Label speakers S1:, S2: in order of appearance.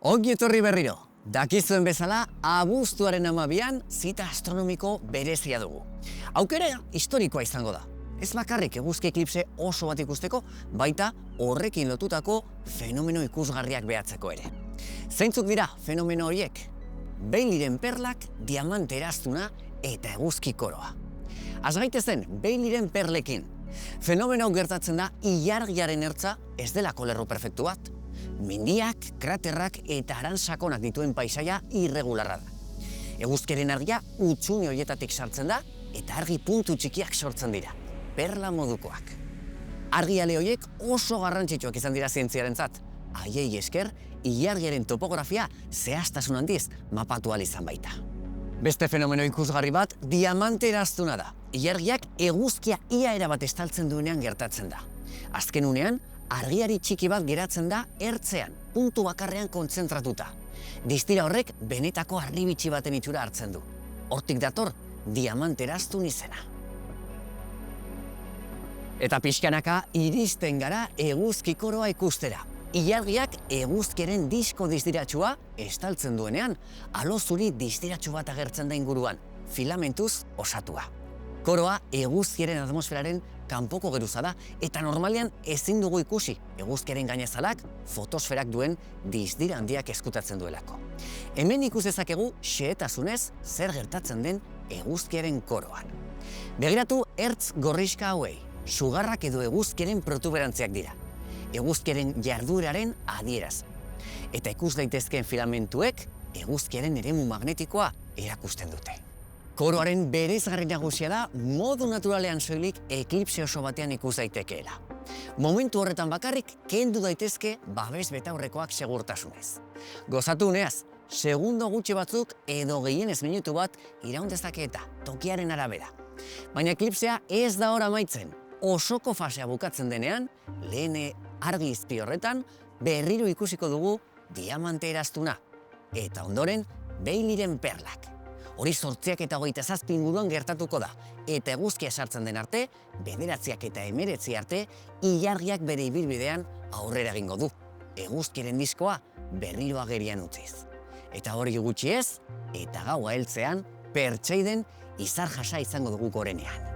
S1: Ongi etorri berriro. Dakizuen bezala, abuztuaren 12an zita astronomiko berezia dugu. Aukera historikoa izango da. Ez bakarrik eguzki eklipse oso bat ikusteko, baita horrekin lotutako fenomeno ikusgarriak behatzeko ere. Zeintzuk dira fenomeno horiek? Baileyren perlak, diamante eraztuna eta eguzki koroa. Az gaitezen Baileyren perlekin. Fenomeno hau gertatzen da ilargiaren ertza ez delako lerro perfektu bat. Mendiak, kraterrak eta aransakonak dituen paisaia irregularra da. Eguzkiaren argia hutsune horietatik sartzen da eta argi puntu txikiak sortzen dira, perla modukoak. Argiale horiek oso garrantzitsuak izan dira zientziarentzat. Haiei esker, ilargiaren topografia zehaztasun handiz mapatu ahal izan baita. Beste fenomeno ikusgarri bat diamante eraztuna da. Ilargiak eguzkia ia erabat estaltzen duenean gertatzen da. Azken unean, argiari txiki bat geratzen da ertzean, puntu bakarrean kontzentratuta. Distira horrek benetako harribitxi baten itxura hartzen du. Hortik dator, diamante eraztun izena. Eta pixkanaka iristen gara eguzki koroa ikustera. Ilargiak eguzkiaren disko distiratsua estaltzen duenean, alo zuri distiratsu bat agertzen da inguruan, filamentuz osatua. Koroa eguzkiaren atmosferaren kanpoko geruza da eta normalean ezin dugu ikusi eguzkiaren gainazalak fotosferak duen distira handiak eskutatzen duelako. Hemen ikus dezakegu xehetasunez zer gertatzen den eguzkiaren koroan. Begiratu ertz gorrixka hauei, sugarrak edo eguzkiaren protuberantziak dira. Eguzkiaren jardueraren adieraz. Eta ikus daitezkeen filamentuek eguzkiaren eremu magnetikoa erakusten dute. Koroaren berezgarri nagusia da modu naturalean soilik eklipse oso batean ikus daitekeela. Momentu horretan bakarrik kendu daitezke babes betaurrekoak segurtasunez. Gozatu uneaz, segundo gutxi batzuk edo gehienez minutu bat iraun dezake eta tokiaren arabera. Baina eklipsea ez da hor amaitzen. Osoko fasea bukatzen denean, lehen argi izpi horretan, berriro ikusiko dugu diamante eraztuna. Eta ondoren, Baileyren perlak. Hori 8 eta 27 inguruan gertatuko da. Eta eguzkia sartzen den arte, 9 eta 19 arte, ilargiak bere ibilbidean aurrera egingo du. Eguzkiaren diskoa berriro agerian utziz. Eta hori gutxi ez, eta gaua heltzean, pertseiden izar jasa izango dugu gorenean.